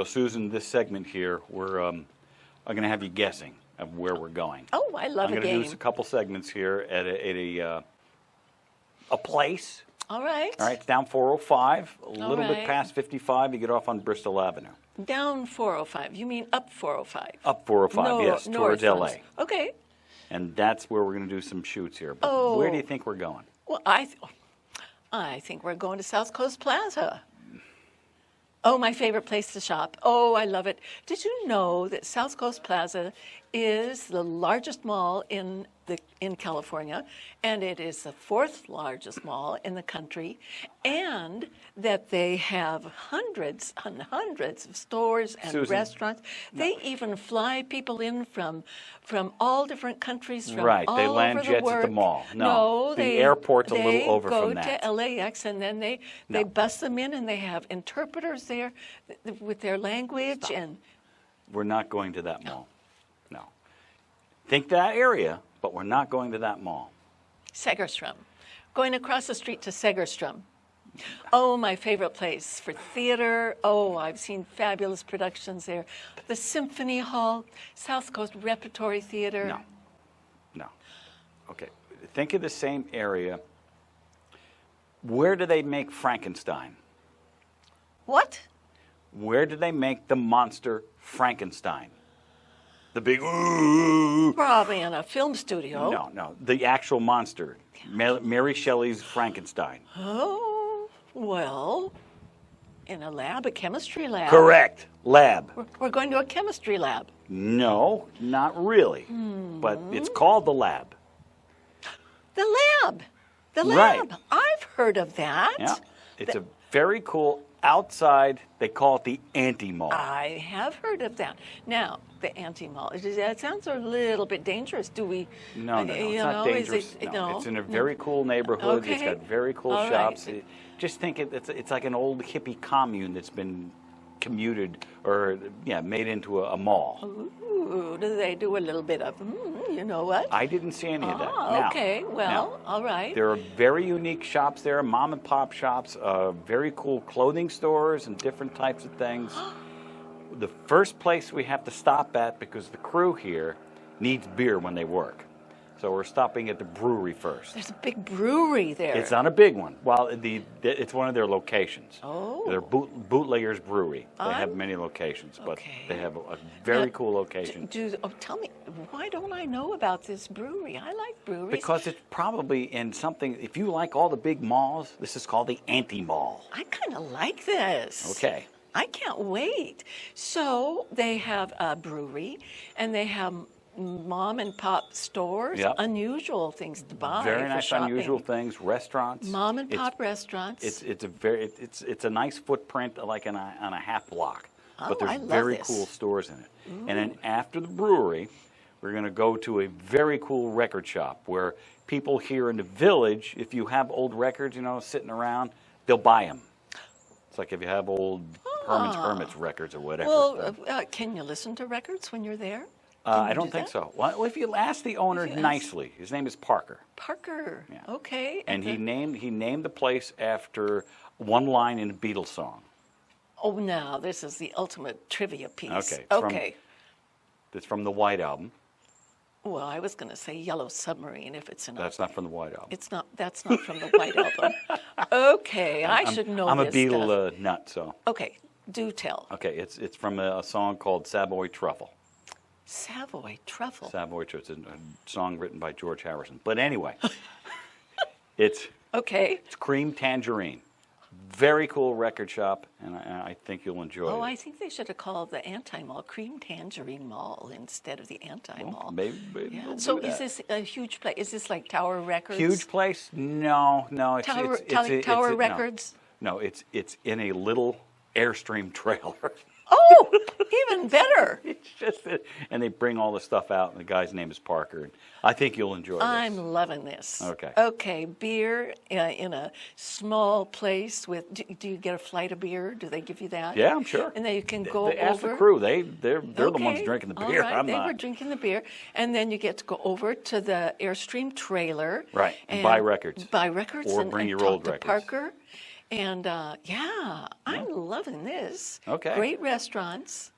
Susan, this segment here, I'm going to have you guessing of where we're going. Oh, I love a game. I'm going to do a couple segments here at a place. All right. All right, it's down 405, a little bit right. past 55. You get off on Bristol Avenue. Down 405. You mean up 405? Up 405, No, yes, towards north LA. ones. Okay. And that's where we're going to do some shoots here. But where do you think we're going? Well, I think we're going to South Coast Plaza. Oh, my favorite place to shop. Oh, I love it. Did you know that South Coast Plaza is the largest mall in California, and it is the fourth largest mall in the country, and that they have hundreds and hundreds of stores and Susan, restaurants. They even fly people in from all different countries, from Right, all they land over the jets world. at the mall. No, the airport's a little over from that. They go to LAX, and then they bus them in, and they have interpreters there with their language. Stop. And We're not going to that mall. No. Think that area, but we're not going to that mall. Segerstrom. Going across the street to Segerstrom. Oh, my favorite place for theater. Oh, I've seen fabulous productions there. The Symphony Hall, South Coast Repertory Theater. No. Okay. Think of the same area. Where do they make Frankenstein? What? Where do they make the monster Frankenstein? The big ooh. Probably in a film studio. No. The actual monster. Mary Shelley's Frankenstein. Oh, well, in a lab, a chemistry lab. Correct. Lab. We're going to a chemistry lab. No, not really. But it's called the lab. The lab. The lab. Right. I've heard of that. Yeah. It's a very cool outside, they call it the anti-mall. I have heard of that. Now, the anti-mall, that sounds a little bit dangerous. Do we? No, it's not dangerous. It's in a very cool neighborhood. Okay. It's got very cool All shops. right. Just think it's like an old hippie commune that's been commuted or made into a mall. Ooh, do they do a little bit of, you know what? I didn't see any of that. Oh, Now, okay. Well, all right. There are very unique shops there, mom and pop shops, very cool clothing stores and different types of things. The first place we have to stop at, because the crew here needs beer when they work. So we're stopping at the brewery first. There's a big brewery there. It's not a big one. Well, it's one of their locations. Oh. They're Bootleggers Brewery. They have many locations, but they have a very cool location. Tell me, why don't I know about this brewery? I like breweries. Because it's probably in something, if you like all the big malls, this is called the anti-mall. I kind of like this. Okay. I can't wait. So they have a brewery, and they have mom and pop stores, unusual things to buy. Very nice, for shopping. unusual things. Restaurants. Mom and pop restaurants. It's a nice footprint, like on a half block. Oh, But there's I love very this. cool stores in it. And then after the brewery, we're going to go to a very cool record shop where people here in the village, if you have old records, sitting around, they'll buy them. It's like if you have old Hermits records or whatever. Well, can you listen to records when you're there? I don't think so. Well, if you ask the owner nicely, his name is Parker. Parker. Yeah. Okay. And he named the place after one line in a Beatles song. Oh, now this is the ultimate trivia piece. Okay. It's from the White Album. Well, I was going to say Yellow Submarine if it's in. That's not from the White Album. It's not. That's not from the White Album. Okay, I should know I'm this a Beatle stuff. nut, so. Okay, do tell. Okay, it's from a song called Savoy Truffle. Savoy Truffle. Savoy Truffle. It's a song written by George Harrison. But anyway, it's Cream Tangerine. Very cool record shop, and I think you'll enjoy it. Oh, I think they should have called the anti-mall Cream Tangerine Mall instead of the anti-mall. Well, maybe Yeah. So is this a huge place? Is this like Tower Records? Huge place? No. Tower Records? No, it's in a little Airstream trailer. Oh, even better. It's just, and they bring all the stuff out, and the guy's name is Parker. And I think you'll enjoy this. I'm loving this. Okay. Okay, beer in a small place with. Do you get a flight of beer? Do they give you that? Yeah, I'm sure. And then you can go they ask over. the crew. They're the ones drinking the beer. All right. I'm They not. were drinking the beer, and then you get to go over to the Airstream trailer. Right, and buy records. Buy records. Or and, bring and your talk old to records. Parker. And yeah, I'm loving this. Okay. Great restaurants.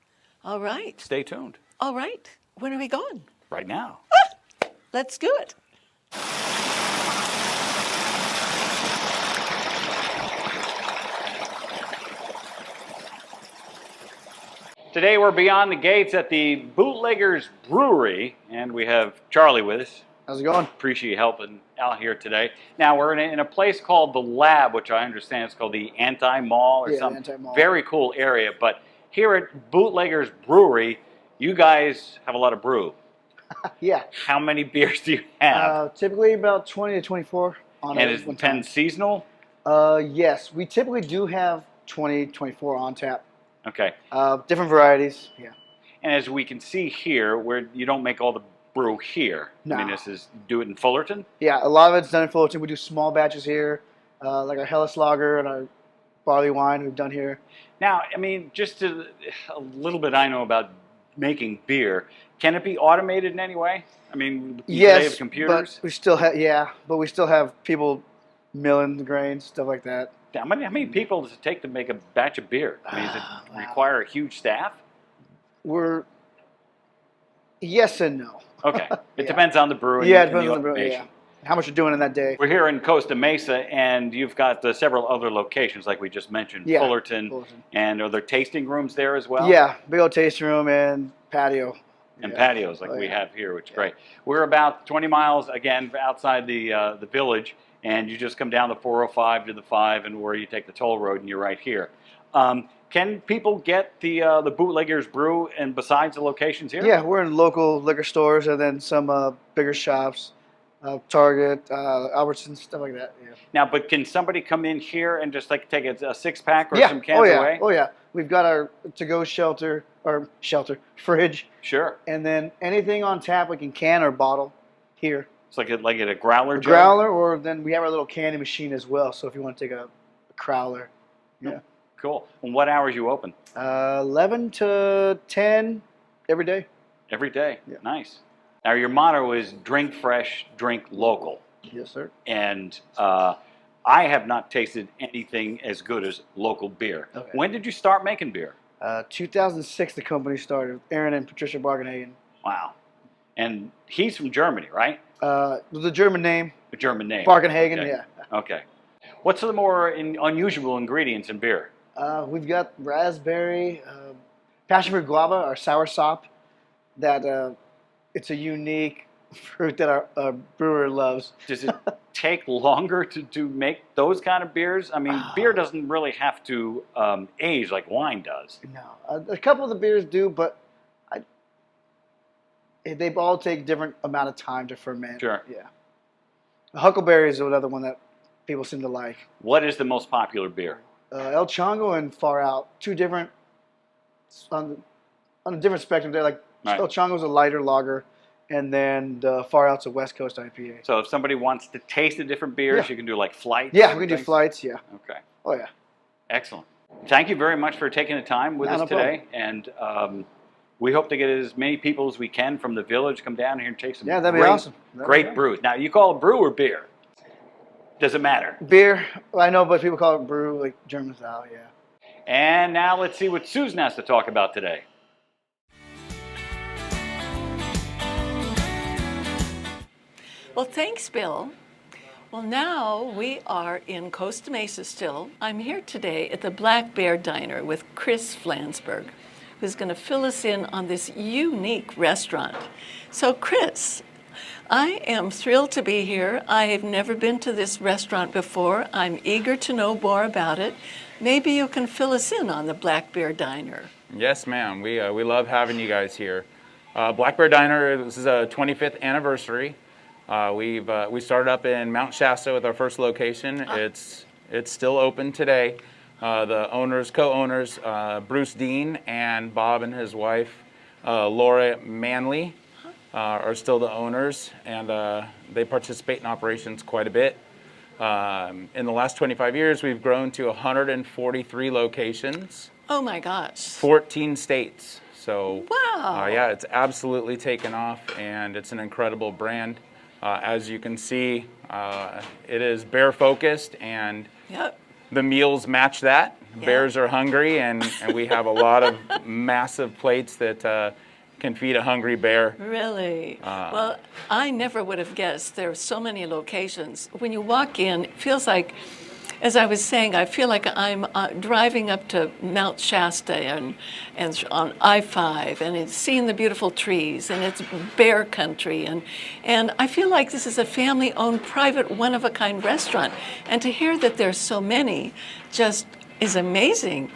All right. Stay tuned. All right. When are we going? Right now. Let's do it. Today we're beyond the gates at the Bootleggers Brewery, and we have Charlie with us. How's it going? Appreciate you helping out here today. Now we're in a place called the Lab, which I understand is called the Anti-Mall or Yeah, something. Anti-Mall. Very cool area. But here at Bootleggers Brewery, you guys have a lot of brew. Yeah. How many beers do you have? Typically about 20 to 24 on And a is one it time. seasonal? Yes, we typically do have 20, 24 on tap. Okay. Different varieties. Yeah. And as we can see here, where you don't make all the brew here. No. I mean, this is do it in Fullerton. Yeah, a lot of it's done in Fullerton. We do small batches here, like our Hellas Lager and our barley wine we've done here. Now, I mean, just a little bit I know about making beer. Can it be automated in any way? I mean, do they Yes, have computers? but we still have people milling the grains, stuff like that. How many people does it take to make a batch of beer? I mean, does it require a huge staff? Yes and no. Okay. It Yeah. depends on the brewery. Yeah, it and the depends on the brew. automation. Yeah. How much you're doing in that day. We're here in Costa Mesa, and you've got several other locations, like we just mentioned, Yeah, Fullerton. Fullerton. And are there tasting rooms there as well? Yeah, big old tasting room and patio. And Yeah. patios like Oh, we yeah. have here, which is great. We're about 20 miles, again, outside the village, and you just come down the 405 to the 5, and where you take the toll road, and you're right here. Can people get the Bootleggers Brew and besides the locations here? Yeah, we're in local liquor stores and then some bigger shops, Target, Albertsons, stuff like that. Yeah. Now, but can somebody come in here and just like take a six-pack or Yeah. some cans Oh yeah. away? Oh yeah. We've got our to-go fridge, Sure. and then anything on tap we can or bottle here. It's like a growler A jug? growler, or then we have our little candy machine as well. So if you want to take a crowler, yeah. Cool. And what hours you open? 11 to 10 every day. Every day. Yeah. Nice. Now, your motto is drink fresh, drink local. Yes, sir. And I have not tasted anything as good as local beer. Okay. When did you start making beer? 2006, the company started. Aaron and Patricia Bargenhagen. Wow. And he's from Germany, right? The German name, A German name. Bargenhagen. Okay. Yeah. Okay. What's the more unusual ingredients in beer? We've got raspberry, passion fruit guava, our sour sop. That it's a unique fruit that our brewer loves. Does it take longer to make those kind of beers? I mean, beer doesn't really have to age like wine does. No, a couple of the beers do, but they all take different amount of time to ferment. Sure. Yeah. Huckleberry is another one that people seem to like. What is the most popular beer? El Chongo and Far Out, two different on a different spectrum. They're like Right. El Chongo's a lighter lager, and then the Far Out's a West Coast IPA. So if somebody wants to taste the different beers, Yeah. you can do like flights? Yeah, and we can do things? flights. Yeah. Okay. Oh yeah. Excellent. Thank you very much for taking the time with No us today. And we hope to get as many people as we can from the village come down here and take some Yeah, that'd be great, awesome. That'd be great great. brews. Now, you call it brew or beer? Does it matter? Beer, I know, but people call it brew, like German style. Yeah. And now let's see what Susan has to talk about today. Well, thanks, Bill. Well, now we are in Costa Mesa still. I'm here today at the Black Bear Diner with Chris Flansburgh, who's going to fill us in on this unique restaurant. So, Chris, I am thrilled to be here. I have never been to this restaurant before. I'm eager to know more about it. Maybe you can fill us in on the Black Bear Diner. Yes, ma'am. We love having you guys here. Black Bear Diner, this is a 25th anniversary. We started up in Mount Shasta with our first location. It's still open today. The co-owners, Bruce Dean and Bob and his wife, Laura Manley, are still the owners, and they participate in operations quite a bit. In the last 25 years, we've grown to 143 locations, Oh my gosh. 14 states. So, Wow. yeah, it's absolutely taken off, and it's an incredible brand. As you can see, it is bear focused, and Yep. the meals match that. Yeah. Bears are hungry, and we have a lot of massive plates that can feed a hungry bear. Really? Well, I never would have guessed there are so many locations. When you walk in, it feels like, as I was saying, I feel like I'm driving up to Mount Shasta and on I-5, and it's seeing the beautiful trees, and it's bear country, and I feel like this is a family-owned, private, one-of-a-kind restaurant. And to hear that there's so many just is amazing,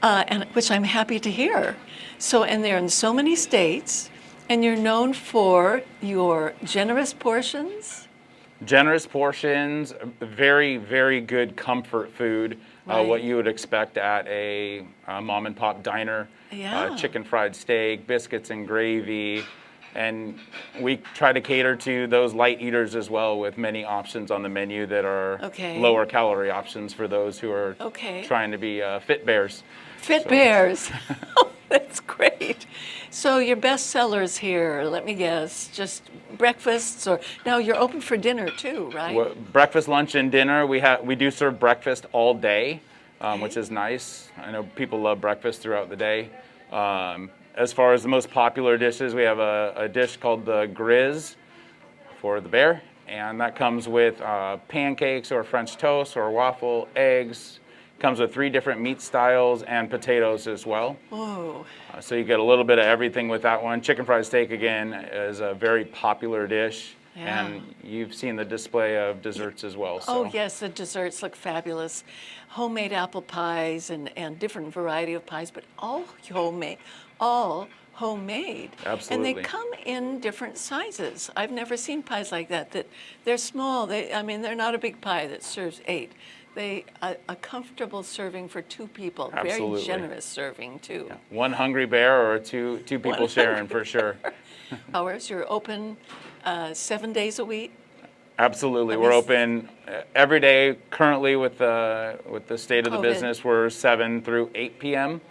and which I'm happy to hear. So, and they're in so many states, and you're known for your generous portions. Generous portions, very, very good comfort food, Right. what you would expect at a mom and pop diner. Yeah. Chicken fried steak, biscuits and gravy, and we try to cater to those light eaters as well, with many options on the menu that are Okay. lower calorie options for those who are Okay. trying to be fit bears. Fit bears. Oh, that's great. So your best sellers here, let me guess, just breakfasts, or now you're open for dinner too, right? Breakfast, lunch, and dinner. We do serve breakfast all day, which is nice. I know people love breakfast throughout the day. As far as the most popular dishes, we have a dish called the Grizz for the bear, and that comes with pancakes or French toast or waffle, eggs. Comes with 3 different meat styles and potatoes as well. Whoa. So you get a little bit of everything with that one. Chicken fried steak, again, is a very popular dish. Yeah. And you've seen the display of desserts as well. So. Oh, yes, the desserts look fabulous. Homemade apple pies and different variety of pies, but all homemade. Absolutely. And they come in different sizes. I've never seen pies like that they're small. They're not a big pie that serves 8. They a comfortable serving for 2 people. Absolutely. Very generous serving too. One hungry bear or two people sharing for sure. Hours. You're open 7 days a week. Absolutely. At We're least- open every day. Currently with the state of the COVID. business, we're 7 through 8 p.m.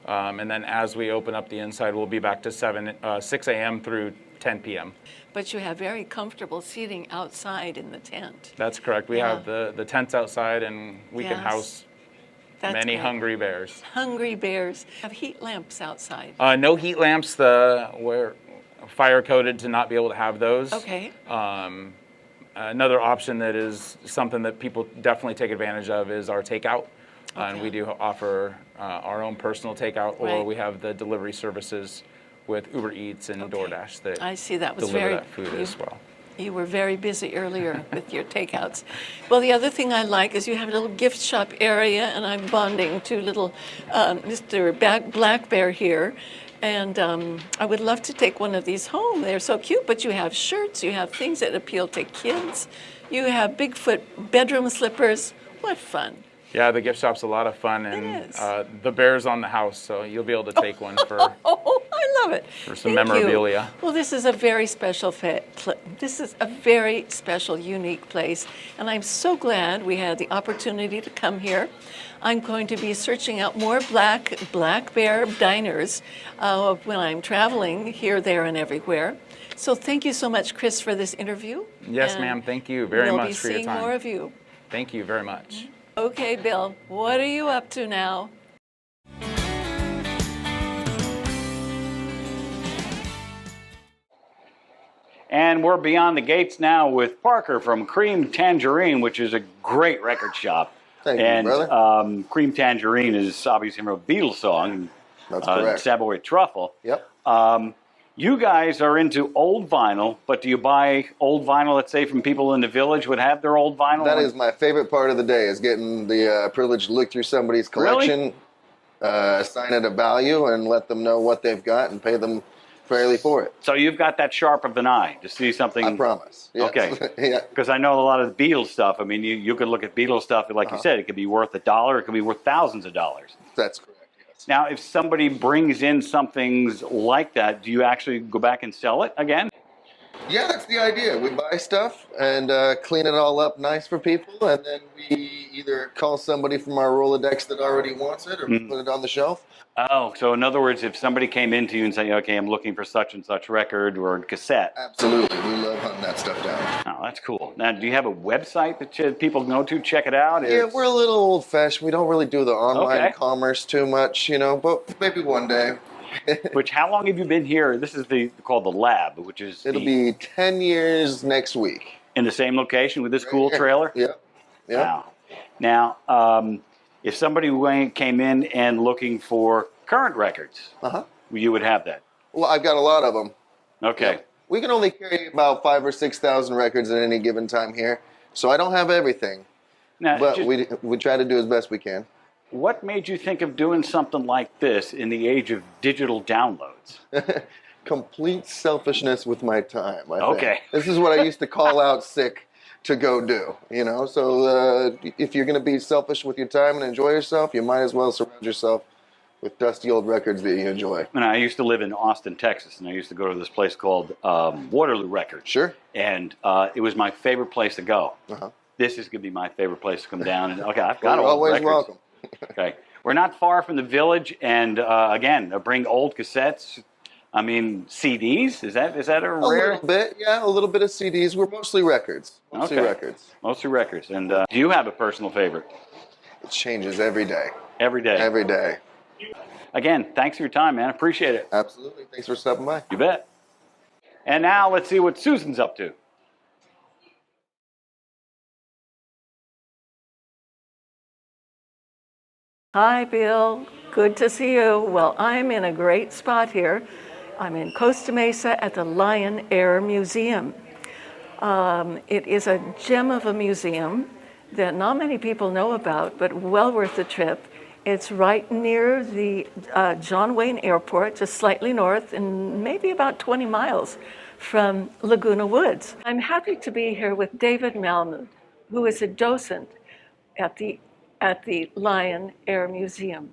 And then as we open up the inside, we'll be back to 6 a.m. through 10 p.m. But you have very comfortable seating outside in the tent. That's correct. We Yeah. have the tents outside, and we can Yes. house That's many great. hungry bears. Hungry bears. Have heat lamps outside. No heat lamps. We're fire coded to not be able to have those. Okay. Another option that is something that people definitely take advantage of is our takeout. And we do offer our own personal takeout, or Right. we have the delivery services with Uber Eats and Okay. DoorDash that I see. That was deliver very. that food as well. You were very busy earlier with your takeouts. Well, the other thing I like is you have a little gift shop area, and I'm bonding to little Mr. Black Bear here. And I would love to take one of these home. They're so cute, but you have shirts, you have things that appeal to kids. You have Bigfoot bedroom slippers. What fun. Yeah, the gift shop's a lot of fun, and is. the bear's on the house, so you'll be able to take one for Oh, I love it. For some Thank you. memorabilia. Well, this is a very special this is a very special, unique place, and I'm so glad we had the opportunity to come here. I'm going to be searching out more black bear diners when I'm traveling here, there, and everywhere. So thank you so much, Chris, for this interview. Yes, And ma'am. Thank you very we'll much be for your seeing time. more of you. Thank you very much. Okay, Bill, what are you up to now? And we're beyond the gates now with Parker from Cream Tangerine, which is a great record shop. Thank you, and, brother. Cream Tangerine is obviously from a Beatles song. That's correct. Savoy Truffle. Yep. You guys are into old vinyl, but do you buy old vinyl, let's say, from people in the village would have their old vinyl? That is my favorite part of the day, is getting the privilege to look through somebody's collection, assign it a value, and let them know what they've got and pay them fairly for it. So you've got that sharp of an eye to see something. I promise. Yes. Okay. Yeah. Because I know a lot of the Beatles stuff. I mean, you could look at Beatles stuff, like you said, it could be worth $1, it could be worth thousands of dollars. That's correct. Yes. Now, if somebody brings in some things like that, do you actually go back and sell it again? Yeah, that's the idea. We buy stuff and clean it all up nice for people, and then we either call somebody from our Rolodex that already wants it, or put it on the shelf. Oh, so in other words, if somebody came into you and say, okay, I'm looking for such and such record or cassette. Absolutely, we love hunting that stuff down. Oh, that's cool. Now, do you have a website that people can go to, check it out? Yeah, we're a little old-fashioned. We don't really do the online Okay. commerce too much, but maybe one day. Which, how long have you been here? This is called the Lab, which is It'll be 10 years next week. in the same location with this cool trailer? Yep. Wow. Now, if somebody came in and looking for current records, you would have that. Well, I've got a lot of them. Okay. Yep. We can only carry about 5,000 or 6,000 records at any given time here, so I don't have everything. Now, But we try to do as best we can. what made you think of doing something like this in the age of digital downloads? Complete selfishness with my time, I think. Okay. This is what I used to call out sick to go do, So if you're going to be selfish with your time and enjoy yourself, you might as well surround yourself with dusty old records that you enjoy. And I used to live in Austin, Texas, and I used to go to this place called Waterloo Records. Sure. And it was my favorite place to go. This is going to be my favorite place to come down. And okay, I've got You're old always records. welcome. Okay. We're not far from the village, and again, bring old cassettes. I mean, CDs. Is that a A rare? little bit, yeah, a little bit of CDs. We're mostly records. Mostly Okay. records. Mostly records. And do you have a personal favorite? It changes every day. Every day. Every day. Again, thanks for your time, man. Appreciate it. Absolutely. Thanks for stopping by. You bet. And now let's see what Susan's up to. Hi, Bill. Good to see you. Well, I'm in a great spot here. I'm in Costa Mesa at the Lion Air Museum. It is a gem of a museum that not many people know about, but well worth the trip. It's right near the John Wayne Airport, just slightly north and maybe about 20 miles from Laguna Woods. I'm happy to be here with David Malman, who is a docent at the Lion Air Museum.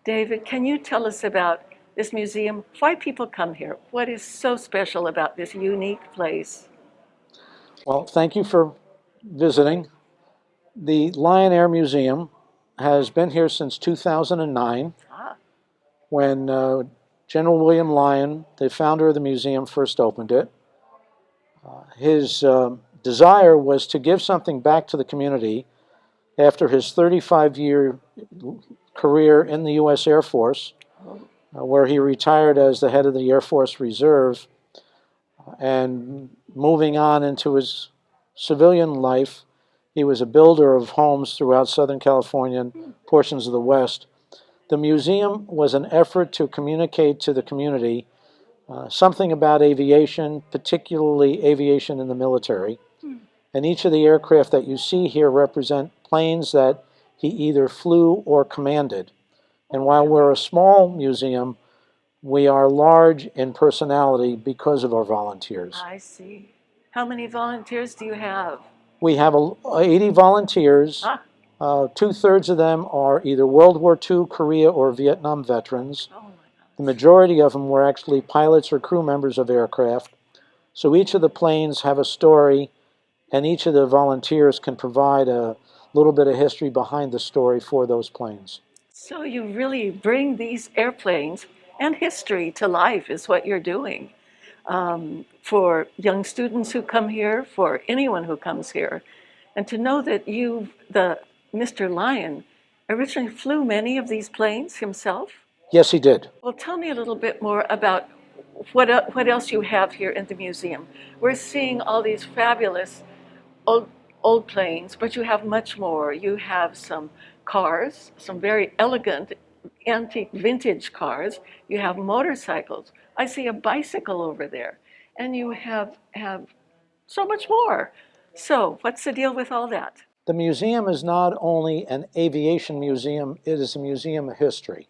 David, can you tell us about this museum, why people come here? What is so special about this unique place? Well, thank you for visiting. The Lion Air Museum has been here since 2009, when General William Lyon, the founder of the museum, first opened it. His desire was to give something back to the community after his 35-year career in the U.S. Air Force, where he retired as the head of the Air Force Reserve, and moving on into his civilian life. He was a builder of homes throughout Southern California and portions of the West. The museum was an effort to communicate to the community something about aviation, particularly aviation in the military. And each of the aircraft that you see here represent planes that he either flew or commanded. And while we're a small museum, we are large in personality because of our volunteers. I see. How many volunteers do you have? We have 80 volunteers. 2/3 of them are either World War II, Korea, or Vietnam veterans. Oh my God. The majority of them were actually pilots or crew members of aircraft. So each of the planes have a story, and each of the volunteers can provide a little bit of history behind the story for those planes. So you really bring these airplanes and history to life is what you're doing. For young students who come here, for anyone who comes here. And to know that Mr. Lyon originally flew many of these planes himself. Yes, he did. Well, tell me a little bit more about what else you have here in the museum. We're seeing all these fabulous old planes, but you have much more. You have some cars, some very elegant antique vintage cars. You have motorcycles. I see a bicycle over there. And you have so much more. So what's the deal with all that? The museum is not only an aviation museum, it is a museum of history.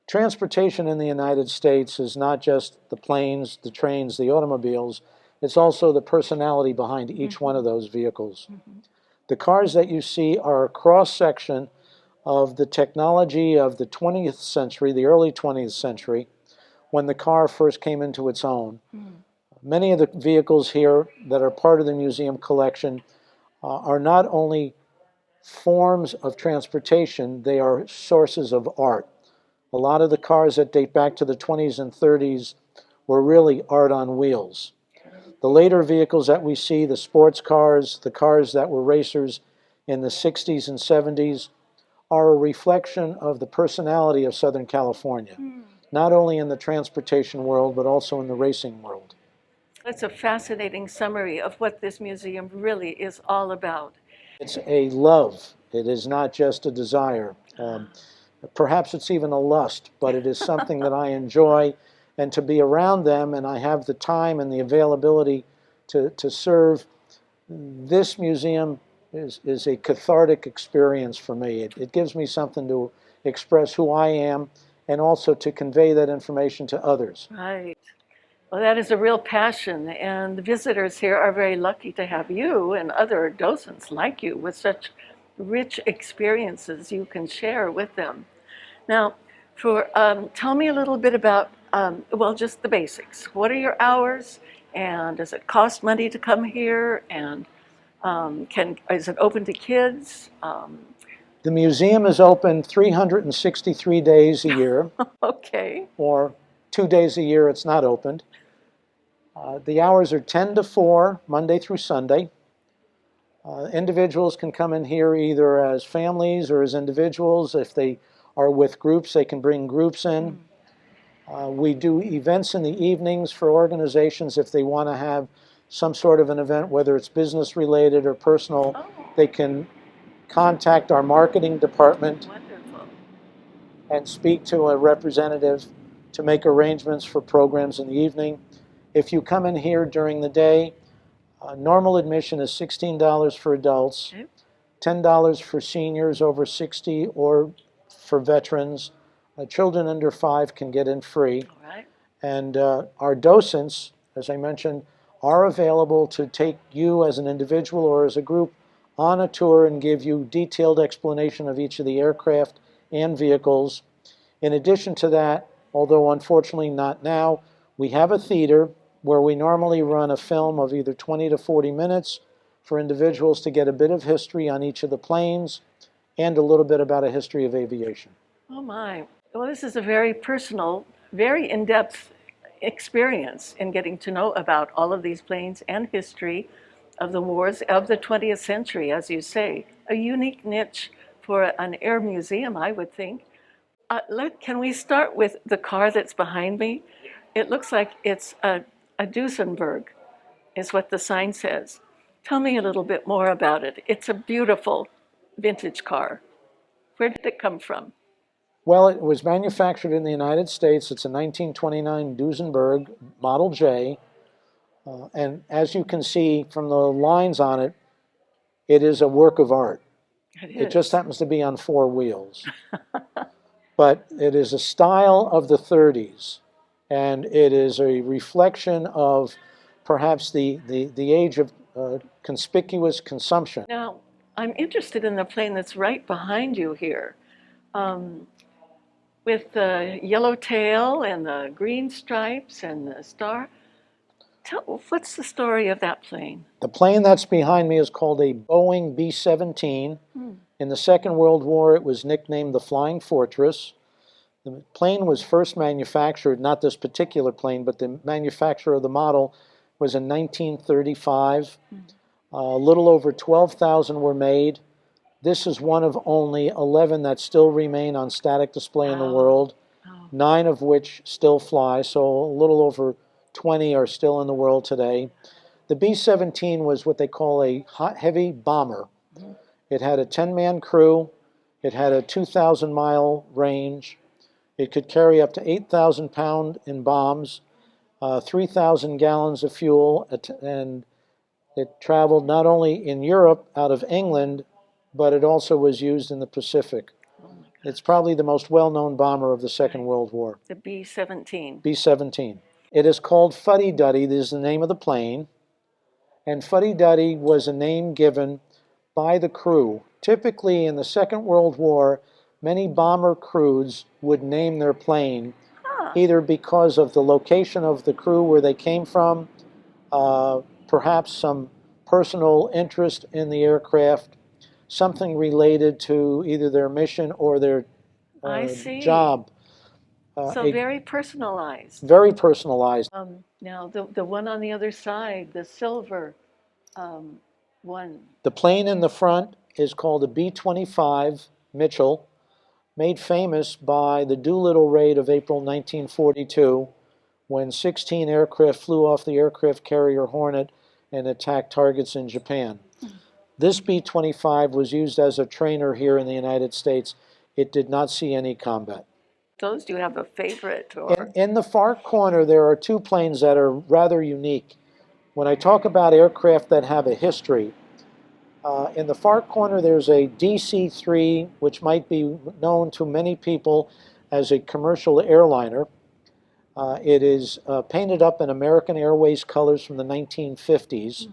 Transportation in the United States is not just the planes, the trains, the automobiles, it's also the personality behind each one of those vehicles. The cars that you see are a cross-section of the technology of the 20th century, the early 20th century, when the car first came into its own. Many of the vehicles here that are part of the museum collection are not only forms of transportation, they are sources of art. A lot of the cars that date back to the 20s and 30s were really art on wheels. The later vehicles that we see, the sports cars, the cars that were racers in the 60s and 70s, are a reflection of the personality of Southern California, not only in the transportation world, but also in the racing world. That's a fascinating summary of what this museum really is all about. It's a love. It is not just a desire. Perhaps it's even a lust, but it is something that I enjoy, and to be around them, and I have the time and the availability to serve. This museum is a cathartic experience for me. It gives me something to express who I am and also to convey that information to others. Right. Well, that is a real passion, and the visitors here are very lucky to have you and other docents like you with such rich experiences you can share with them. Now, tell me a little bit about, well, just the basics. What are your hours, and does it cost money to come here, and is it open to kids? The museum is open 363 days a year, Okay. or 2 days a year it's not opened. The hours are 10 to 4, Monday through Sunday. Individuals can come in here either as families or as individuals. If they are with groups, they can bring groups in. We do events in the evenings for organizations if they want to have some sort of an event, whether it's business related or personal. They can contact our marketing department Wonderful. and speak to a representative to make arrangements for programs in the evening. If you come in here during the day, normal admission is $16 for adults, Okay. $10 for seniors over 60 or for veterans. Children under 5 can get in free. All right. And our docents, as I mentioned, are available to take you as an individual or as a group on a tour and give you detailed explanation of each of the aircraft and vehicles. In addition to that, although unfortunately not now, we have a theater where we normally run a film of either 20 to 40 minutes for individuals to get a bit of history on each of the planes and a little bit about a history of aviation. Oh my. Well, this is a very personal, very in-depth experience in getting to know about all of these planes and history of the wars of the 20th century, as you say. A unique niche for an air museum, I would think. Can we start with the car that's behind me? It looks like it's a Duesenberg, is what the sign says. Tell me a little bit more about it. It's a beautiful vintage car. Where did it come from? Well, it was manufactured in the United States. It's a 1929 Duesenberg Model J. And as you can see from the lines on it, it is a work of art. It just happens to be on 4 wheels. But it is a style of the 30s. And it is a reflection of perhaps the age of conspicuous consumption. Now, I'm interested in the plane that's right behind you here, with the yellow tail and the green stripes and the star. What's the story of that plane? The plane that's behind me is called a Boeing B-17. In the Second World War, it was nicknamed the Flying Fortress. The plane was first manufactured, not this particular plane, but the manufacture of the model was in 1935. A little over 12,000 were made. This is one of only 11 that still remain on static display in the world, 9 of which still fly, so a little over 20 are still in the world today. The B-17 was what they call a heavy bomber. It had a 10-man crew. It had a 2,000-mile range. It could carry up to 8,000 pounds in bombs, 3,000 gallons of fuel, and it traveled not only in Europe out of England, but it also was used in the Pacific. It's probably the most well-known bomber of the Second World War. The B-17. B-17. It is called Fuddy Duddy. This is the name of the plane. And Fuddy Duddy was a name given by the crew. Typically in the Second World War, many bomber crews would name their plane either because of the location of the crew where they came from, perhaps some personal interest in the aircraft, something related to either their mission or their I see. job. So very personalized. Very personalized. Now, the one on the other side, the silver one. The plane in the front is called a B-25 Mitchell, made famous by the Doolittle raid of April 1942, when 16 aircraft flew off the aircraft carrier Hornet and attacked targets in Japan. This B-25 was used as a trainer here in the United States. It did not see any combat. Those, do you have a favorite? Or In the far corner, there are two planes that are rather unique. When I talk about aircraft that have a history, in the far corner there's a DC-3, which might be known to many people as a commercial airliner. It is painted up in American Airways colors from the 1950s.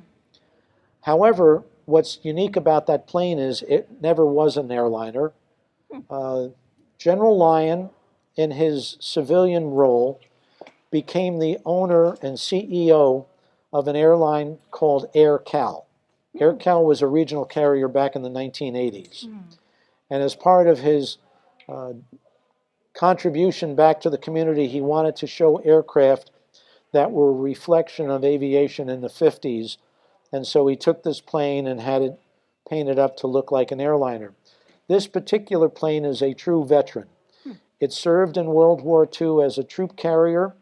However, what's unique about that plane is it never was an airliner. General Lyon, in his civilian role, became the owner and CEO of an airline called Air Cal. Air Cal was a regional carrier back in the 1980s. And as part of his contribution back to the community, he wanted to show aircraft that were a reflection of aviation in the 50s. And so he took this plane and had it painted up to look like an airliner. This particular plane is a true veteran. It served in World War II as a troop carrier,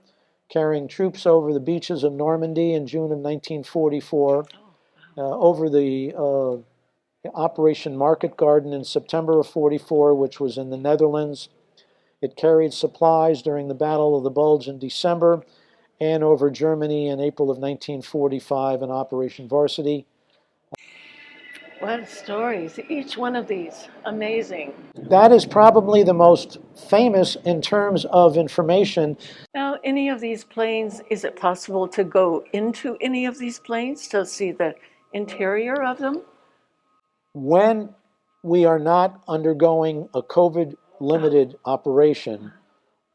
carrying troops over the beaches of Normandy in June of 1944, over the Operation Market Garden in September of 44, which was in the Netherlands. It carried supplies during the Battle of the Bulge in December, and over Germany in April of 1945 in Operation Varsity. what stories! Each one of these, amazing. That is probably the most famous in terms of information. Now, any of these planes, is it possible to go into any of these planes to see the interior of them? When we are not undergoing a COVID-limited operation,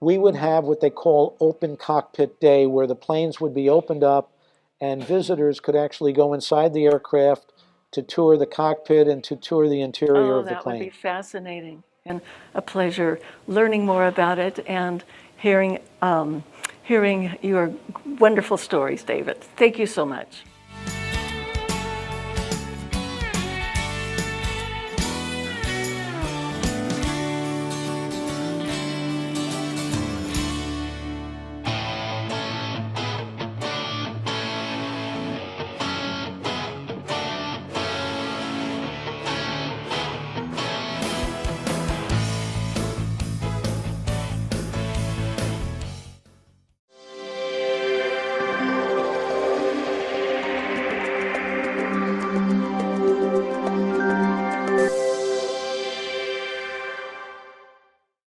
we would have what they call open cockpit day, where the planes would be opened up and visitors could actually go inside the aircraft to tour the cockpit and to tour the interior of the That would be plane. fascinating and a pleasure learning more about it and hearing your wonderful stories, David. Thank you so much.